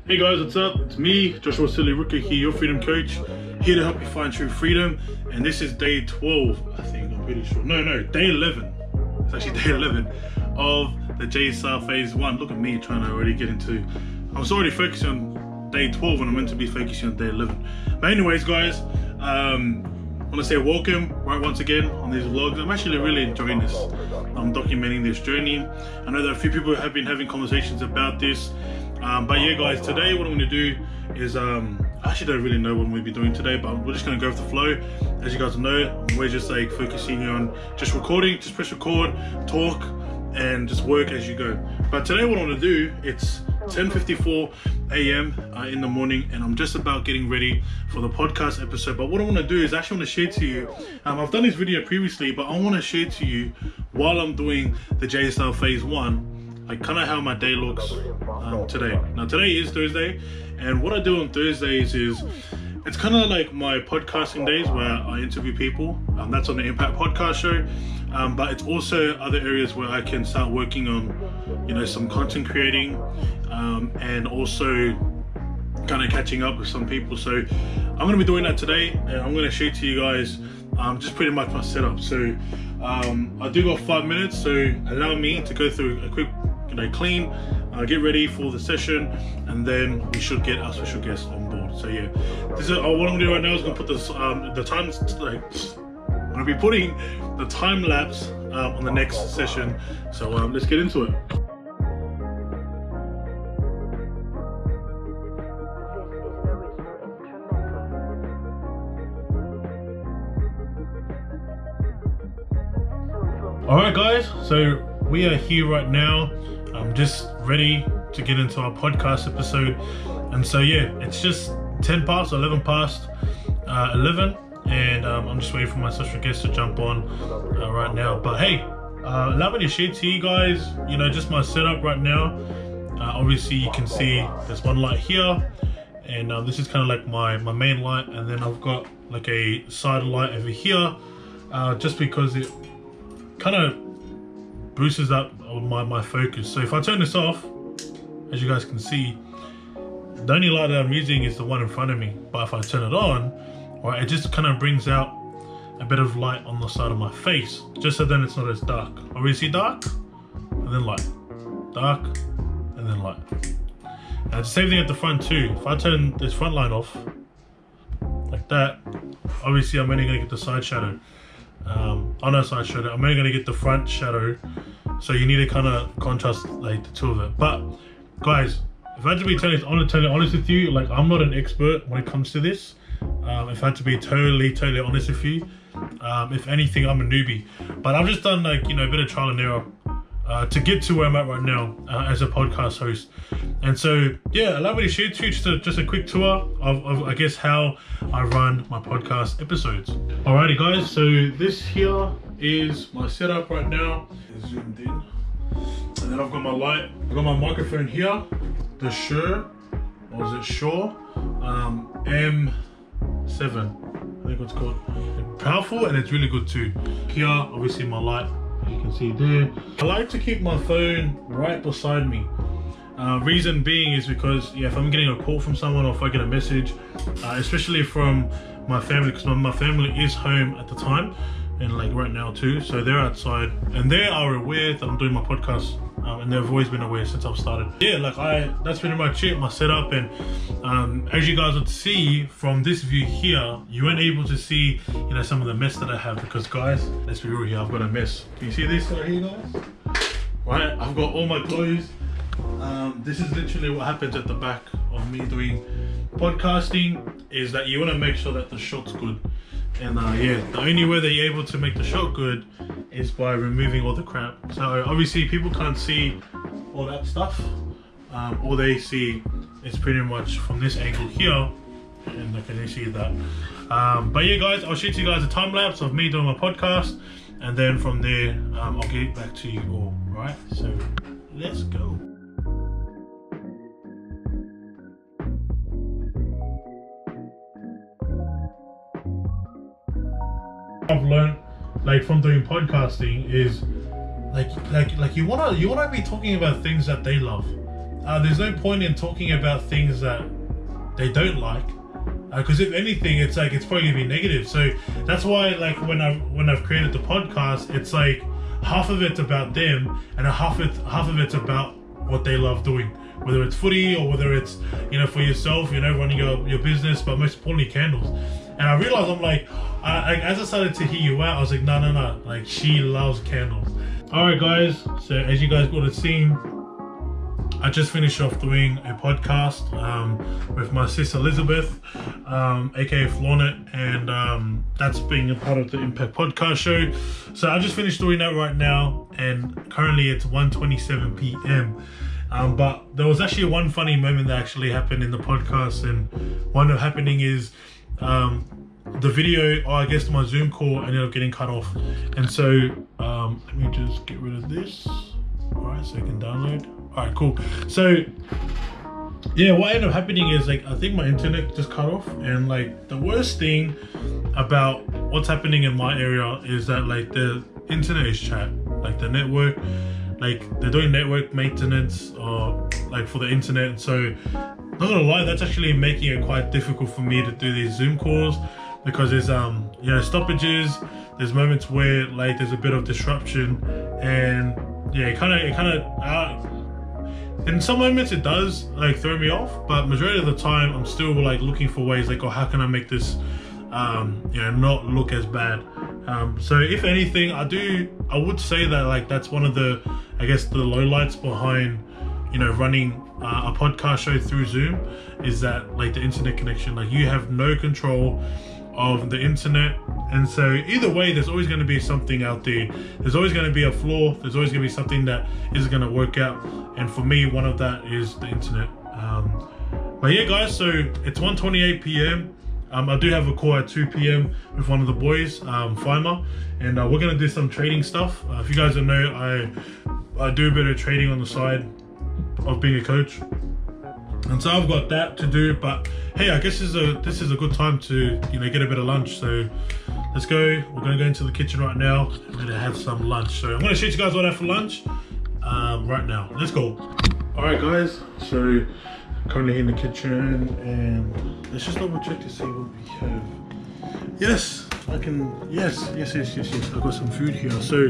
Hey guys, what's up? It's me, Joshua Suli-Ruka here, your freedom coach, here to help you find true freedom. And this is day 12, I think, I'm pretty sure. No, day 11. It's actually day 11 of the JSL phase 1. Look at me trying to already get into, I was already focusing on day 12 when I'm meant to be focusing on day 11. But anyways, guys, I want to say welcome right once again on these vlogs. I'm actually really enjoying this. I'm documenting this journey. I know that a few people have been having conversations about this. But yeah, guys, today what I'm going to do is, I actually don't really know what we'll be doing today, but we're just going to go with the flow. As you guys know, we're just like focusing on just recording, just press record, talk, and just work as you go. But today what I want to do, it's 10:54 a.m. In the morning, and I'm just about getting ready for the podcast episode. But what I want to do is actually want to share to you, I've done this video previously, but I want to share to you while I'm doing the JSL phase 1, like kind of how my day looks today. Now today is Thursday, and what I do on Thursdays is it's kind of like my podcasting days where I interview people. That's on the Impact Podcast Show, but it's also other areas where I can start working on, you know, some content creating, and also kind of catching up with some people. So I'm going to be doing that today, and I'm going to share to you guys just pretty much my setup. So I do got 5 minutes, so allow me to go through a quick, you know, clean, get ready for the session, and then we should get our special guest on board. So yeah, this is what I'm gonna do right now is gonna put this the time, like I'm gonna be putting the time lapse on the next session. So let's get into it. All right, guys, so we are here right now. I'm just ready to get into our podcast episode. And so yeah, it's just 11 past 11, and I'm just waiting for my special guest to jump on right now. But hey, allow me to share to you guys, you know, just my setup right now. Obviously you can see there's one light here, and this is kind of like my main light, and then I've got like a side light over here, just because it kind of boosts up my focus. So if I turn this off, as you guys can see, the only light that I'm using is the one in front of me. But if I turn it on, right, it just kind of brings out a bit of light on the side of my face, just so then it's not as dark. Obviously dark, and then light, dark, and then light. And it's the same thing at the front too. If I turn this front light off, like that, obviously I'm only gonna get the side shadow. Oh no, side shadow. I'm only gonna get the front shadow. So you need to kind of contrast like the two of it. But guys, if I had to be totally honest with you, like I'm not an expert when it comes to this. If I had to be totally honest with you, if anything, I'm a newbie. But I've just done, like, you know, a bit of trial and error to get to where I'm at right now as a podcast host. And so yeah, allow me to share to you just a quick tour of I guess how I run my podcast episodes. Alrighty guys, so this here is my setup right now. It's zoomed in, and then I've got my light, I've got my microphone here, the Shure, or is it Shure, M7, I think it's called. It's powerful, and it's really good too. Here, obviously my light, as you can see there. I like to keep my phone right beside me. Reason being is because, yeah, if I'm getting a call from someone, or if I get a message, especially from my family, because my family is home at the time, and like right now too, so they're outside, and they are aware that I'm doing my podcast, and they've always been aware since I've started. Yeah, like that's pretty much it, my setup. And as you guys would see from this view here, you weren't able to see, you know, some of the mess that I have, because guys, let's be real here, I've got a mess. Can you see this right here, guys? Right, I've got all my clothes. This is literally what happens at the back of me doing podcasting, is that you want to make sure that the shot's good. And yeah, the only way that you're able to make the shot good is by removing all the crap. So obviously people can't see all that stuff. All they see is pretty much from this angle here, and they can see that. But yeah guys, I'll shoot you guys a time lapse of me doing my podcast, and then from there I'll get back to you all. Right, so let's go. I've learned, like, from doing podcasting is like you wanna be talking about things that they love. there's no point in talking about things that they don't like, because if anything, it's like it's probably gonna be negative. So that's why, like, when I've created the podcast, it's like half of it's about them and half of it's about what they love doing, whether it's footy or whether it's, you know, for yourself, you know, running your business, but most importantly candles. And I realized, I'm like, as I started to hear you out, I was like, no, like, she loves candles. All right, guys, so as you guys would have seen, I just finished off doing a podcast with my sis Elizabeth, aka Flaunt It, and that's being a part of the Impact Podcast show. So I just finished doing that right now, and currently it's 1:27 p.m. But there was actually one funny moment that actually happened in the podcast, and one of happening is the video, or I guess my Zoom call, ended up getting cut off. And so let me just get rid of this. All right, so I can download. All right, cool. So yeah, what ended up happening is, like, I think my internet just cut off, and like the worst thing about what's happening in my area is that, like, the internet is chat, like the network, like they're doing network maintenance or like for the internet. So not gonna lie, that's actually making it quite difficult for me to do these Zoom calls, because there's you know, stoppages, there's moments where, like, there's a bit of disruption, and yeah, it kind of in some moments it does, like, throw me off, but majority of the time I'm still, like, looking for ways, like, oh, how can I make this you know, not look as bad. So if anything, I would say that, like, that's one of the, I guess, the lowlights behind, you know, running a podcast show through Zoom, is that, like, the internet connection, like, you have no control of the internet. And so either way, there's always going to be something out there. There's always going to be a flaw. There's always going to be something that isn't going to work out. And for me, one of that is the internet. But yeah, guys, so it's 1:28 p.m. I do have a call at 2 p.m. with one of the boys, Fimer, and we're going to do some trading stuff. If you guys don't know, I do a bit of trading on the side of being a coach. And so I've got that to do, but hey, I guess this is a good time to, you know, get a bit of lunch. So let's go. We're gonna go into the kitchen right now. We're gonna have some lunch. So I'm gonna show you guys what I have for lunch right now. Let's go. All right, guys. So currently in the kitchen, and let's just double check to see what we have. Yes, I can. Yes. I've got some food here. So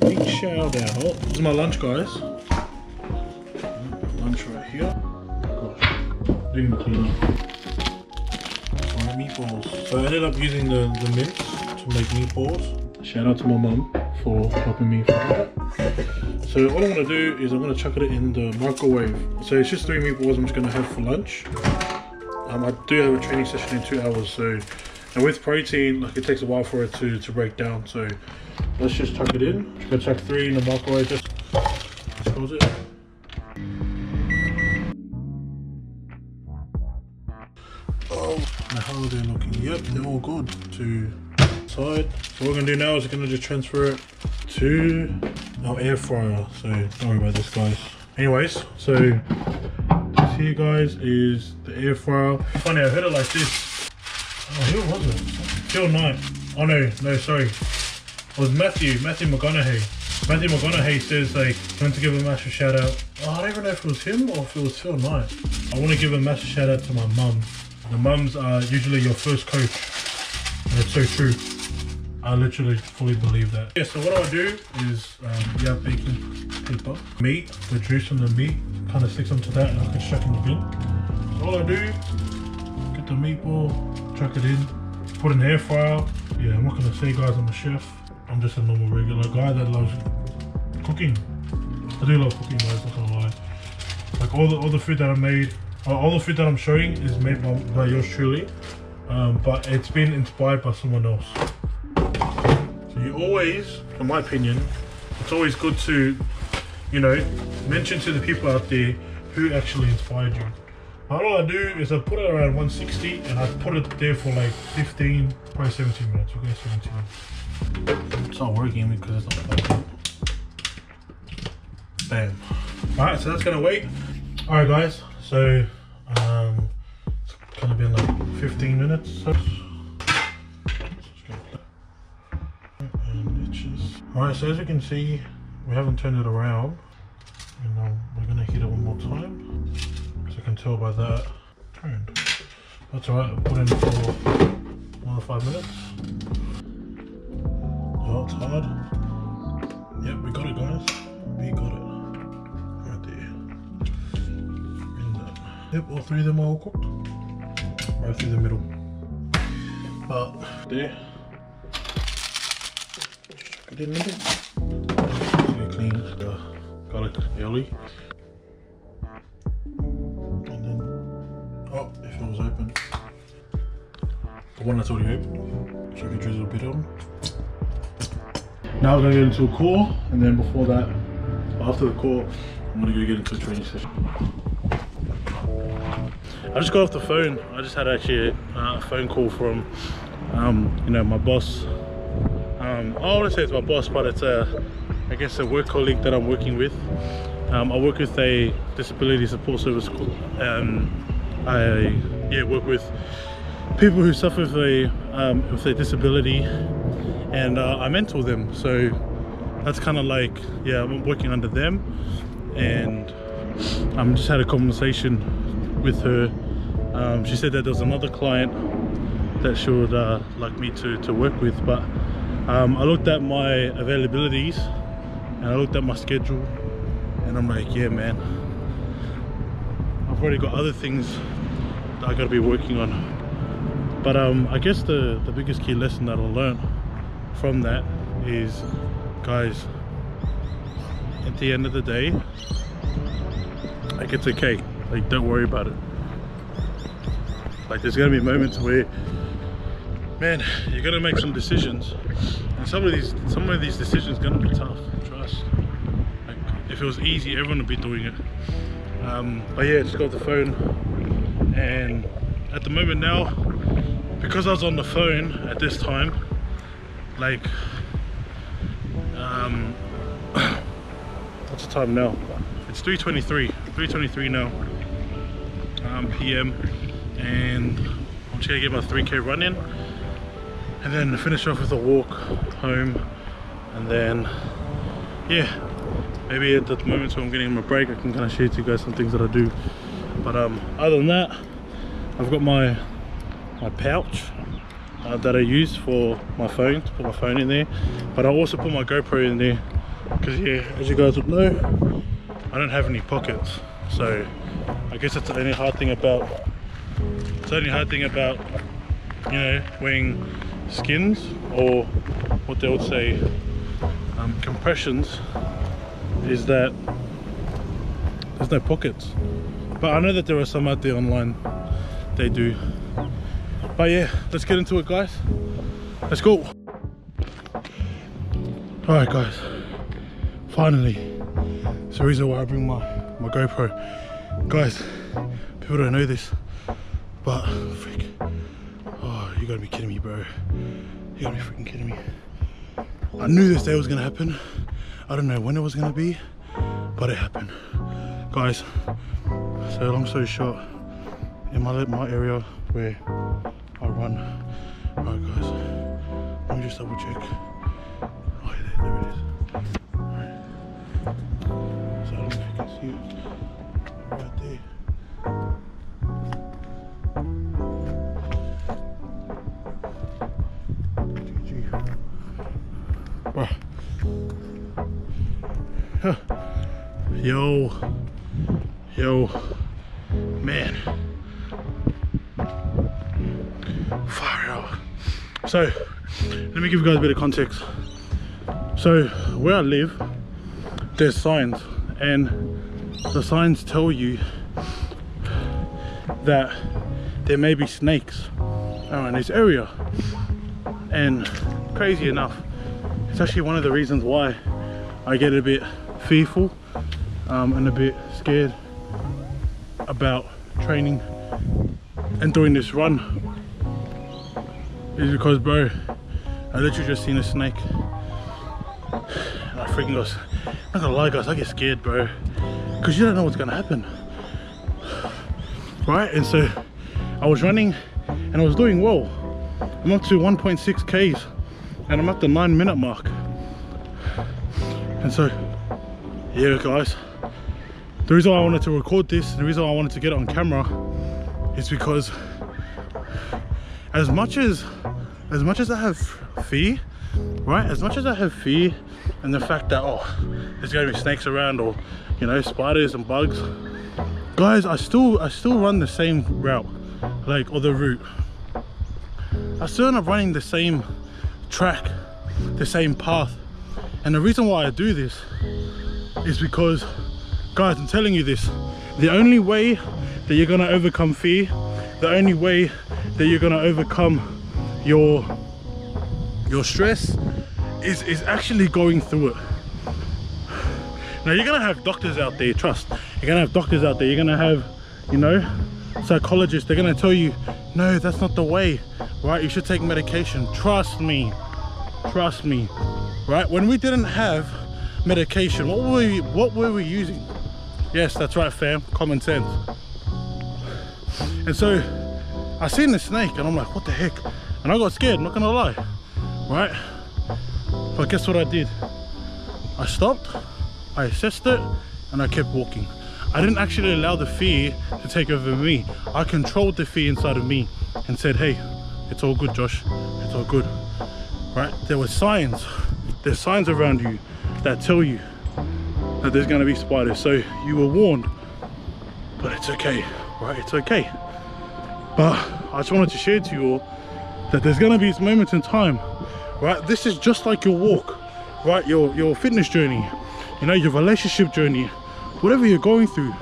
big shout out. This is my lunch, guys. Lunch right here. Gosh, doing the cleanup. Alright, meatballs. So I ended up using the mince to make meatballs. Shout out to my mum for helping me for that. So what I'm gonna do is I'm gonna chuck it in the microwave. So it's just 3 meatballs I'm just gonna have for lunch. I do have a training session in 2 hours, so, and with protein, like, it takes a while for it to break down. So let's just chuck it in. Just gonna chuck 3 in the microwave. Just close it. Oh, now how are they looking? Yep, they're all good to side. So what we're gonna do now is we're gonna just transfer it to our air fryer. So don't worry about this, guys. Anyways, so this here, guys, is the air fryer. Funny, I heard it like this. Oh, who was it? Phil Knight. Oh no, sorry. It was Matthew McConaughey. Matthew McConaughey says, like, I want to give a massive shout out. Oh, I don't even know if it was him or if it was Phil Knight. I want to give a massive shout out to my mum. The mums are usually your first coach, and it's so true. I literally fully believe that. Yeah, so what I do is, you have baking paper, meat, the juice from the meat kind of sticks onto that, and I can chuck in the bin. So all I do, get the meatball, chuck it in, put in the air fryer. Yeah, I'm not gonna say, guys, I'm a chef. I'm just a normal regular guy that loves cooking. I do love cooking, guys, not gonna lie. Like all the food that I made, all the food that I'm showing is made by yours truly, but it's been inspired by someone else. So you always, in my opinion, it's always good to, you know, mention to the people out there who actually inspired you. All I do is I put it around 160 and I put it there for like 15, probably 17 minutes. Okay, 17. It's not working because it's not plugged in. Bam. Alright, so that's gonna wait. Alright, guys, so it's gonna be like 15 minutes. So. And it's just... Alright, so as you can see, we haven't turned it around. You know, we're gonna heat it one more time. So you can tell by that. Turned. That's alright, I'll put it in for another 5 minutes. Oh, it's hard. Yep, we got it, guys. We got it. Right there. And yep, all 3 of them are all cooked. Right through the middle. But there. I didn't need it. Clean the garlic early. And then, oh, if it was open. The one that's already open. So I can drizzle a bit on. Now we're gonna get into a core, and then before that, after the core, I'm gonna go get into a training session. I just got off the phone. I just had actually a phone call from, you know, my boss. I want to say it's my boss, but it's I guess a work colleague that I'm working with. I work with a disability support service. I work with people who suffer with a disability, and I mentor them. So that's kind of like, yeah, I'm working under them, and I just had a conversation with her. She said that there was another client that she would like me to work with, but I looked at my availabilities and I looked at my schedule, and I'm like, yeah man, I've already got other things that I gotta be working on. But I guess the biggest key lesson that I'll learn from that is, guys, at the end of the day, like, it's okay, like, don't worry about it. Like, there's gonna be moments where, man, you're gonna make some decisions, and some of these decisions are gonna be tough. Trust. Like, if it was easy, everyone would be doing it. But yeah, just got off the phone, and at the moment now, because I was on the phone at this time, like, what's the time now? It's 3:23 now, PM, and I'm just gonna get my 3K run in, and then finish off with a walk home, and then yeah, maybe at the moments when I'm getting my break I can kind of share to you guys some things that I do. But other than that, I've got my pouch that I use for my phone, to put my phone in there, but I also put my GoPro in there because, yeah, as you guys would know, I don't have any pockets. So I guess it's the only hard thing about you know, wearing skins, or what they would say compressions, is that there's no pockets. But I know that there are some out there online, they do. But yeah, let's get into it, guys. Let's go. Alright guys, finally, it's the reason why I bring my GoPro. Guys, people don't know this, but freak, oh, you gotta be kidding me, bro. You gotta be freaking kidding me. I knew this day was gonna happen. I don't know when it was gonna be, but it happened. Guys, so long story short, in my area where I run. Alright guys, let me just double check. Oh yeah, there it is. Alright. So I don't know if you can see it right there. Bruh. Huh. Yo, man. Far out. So, let me give you guys a bit of context. So, where I live, there's signs, and the signs tell you that there may be snakes around this area. And crazy enough, it's actually one of the reasons why I get a bit fearful and a bit scared about training and doing this run, is because, bro, I literally just seen a snake. And I freaking got, I'm not gonna lie guys, I get scared, bro, because you don't know what's gonna happen, right? And so I was running and I was doing well. I'm up to 1.6 Ks and I'm at the 9-minute mark. And so, yeah guys, the reason why I wanted to record this, the reason why I wanted to get it on camera is because as much as I have fear, right? As much as I have fear and the fact that, oh, there's gonna be snakes around, or, you know, spiders and bugs, guys, I still run the same route, like, or the route. I still end up running the same track, the same path. And the reason why I do this is because, guys, I'm telling you this, the only way that you're gonna overcome fear, the only way that you're gonna overcome your stress is actually going through it. Now, you're gonna have doctors out there, trust, you're gonna have doctors out there, you're gonna have, you know, psychologists, they're gonna tell you, no, that's not the way, right? You should take medication. Trust me, right? When we didn't have medication, what were we using? Yes, that's right, fam, common sense. And so I seen the snake and I'm like, what the heck? And I got scared, I'm not gonna lie, right? But guess what I did? I stopped, I assessed it, and I kept walking. I didn't actually allow the fear to take over me. I controlled the fear inside of me and said, hey, it's all good, Josh, it's all good, right? There were signs, there's signs around you that tell you that there's gonna be spiders, so you were warned, but it's okay, right? It's okay. But I just wanted to share to you all that there's gonna be moments in time, right? This is just like your walk, right? Your fitness journey, you know, your relationship journey, whatever you're going through,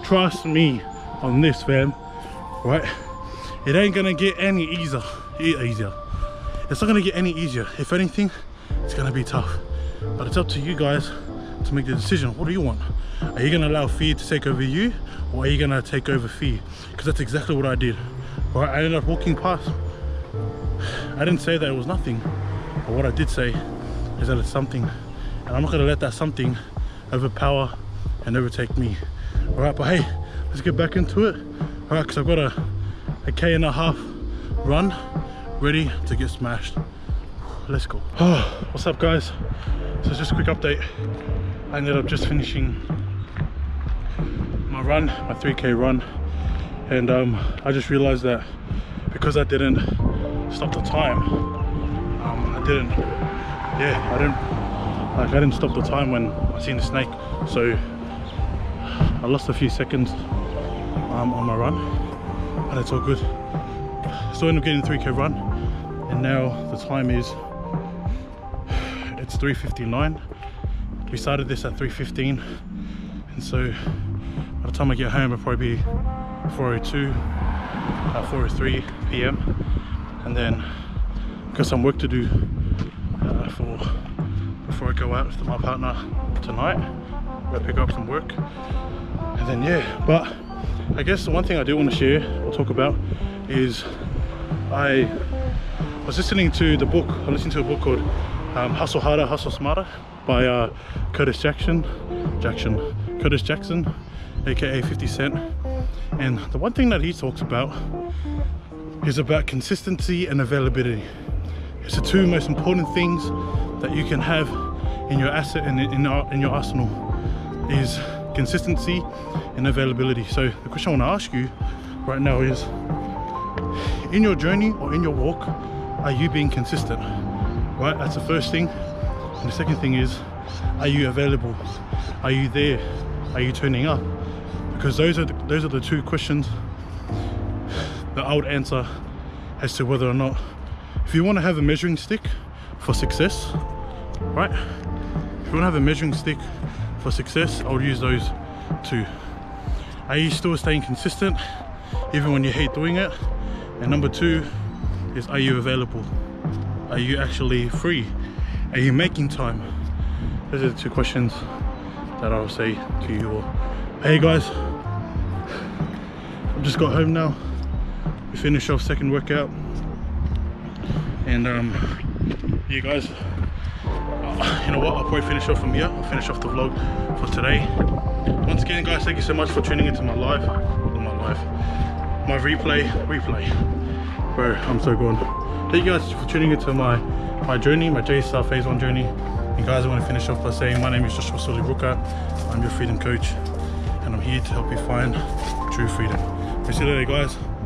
trust me on this, fam, right? It ain't gonna get any easier. It's not gonna get any easier. If anything, it's gonna be tough. But it's up to you guys to make the decision. What do you want? Are you gonna allow fear to take over you, or are you gonna take over fear? Because that's exactly what I did. Right? I ended up walking past. I didn't say that it was nothing, but what I did say is that it's something, and I'm not gonna let that something overpower and overtake me. All right, but hey, let's get back into it. All right, because I've got a 1.5K run ready to get smashed. Let's go. Oh, what's up, guys? So just a quick update. I ended up just finishing my run, my 3K run, and I just realized that because I didn't stop the time, I didn't stop the time when I seen the snake, so I lost a few seconds on my run, and it's all good. Still ended up getting a 3K run, and now the time is, it's 3:59. We started this at 3:15, and so by the time I get home it'll probably be 4:02, 4:03 p.m. and then I've got some work to do before I go out with my partner tonight. I'm gonna pick up some work, and then yeah. But I guess the one thing I do want to share or talk about is I was listening to the book. I listened to a book called Hustle Harder, Hustle Smarter by Curtis Jackson, aka 50 Cent. And the one thing that he talks about is about consistency and availability. It's the two most important things that you can have in your asset and in your arsenal, is consistency and availability. So the question I want to ask you right now is, in your journey or in your walk, are you being consistent? Right, that's the first thing. And the second thing is, are you available? Are you there? Are you turning up? Because those are the two questions that I would answer as to whether or not, if you want to have a measuring stick for success, right? If you want to have a measuring stick for success, I would use those two. Are you still staying consistent even when you hate doing it? And number two is, are you available? Are you actually free? Are you making time? Those are the two questions that I will say to you all. Hey guys, I've just got home now. We finished off second workout, and you guys, you know what, I'll probably finish off from here. I'll finish off the vlog for today. Once again, guys, thank you so much for tuning into my replay. Bro, I'm so gone. Thank you guys for tuning into my journey, my J-Star Phase 1 journey. And guys, I want to finish off by saying my name is Joshua Suli-Ruka. I'm your freedom coach. and I'm here to help you find true freedom. See you later, guys.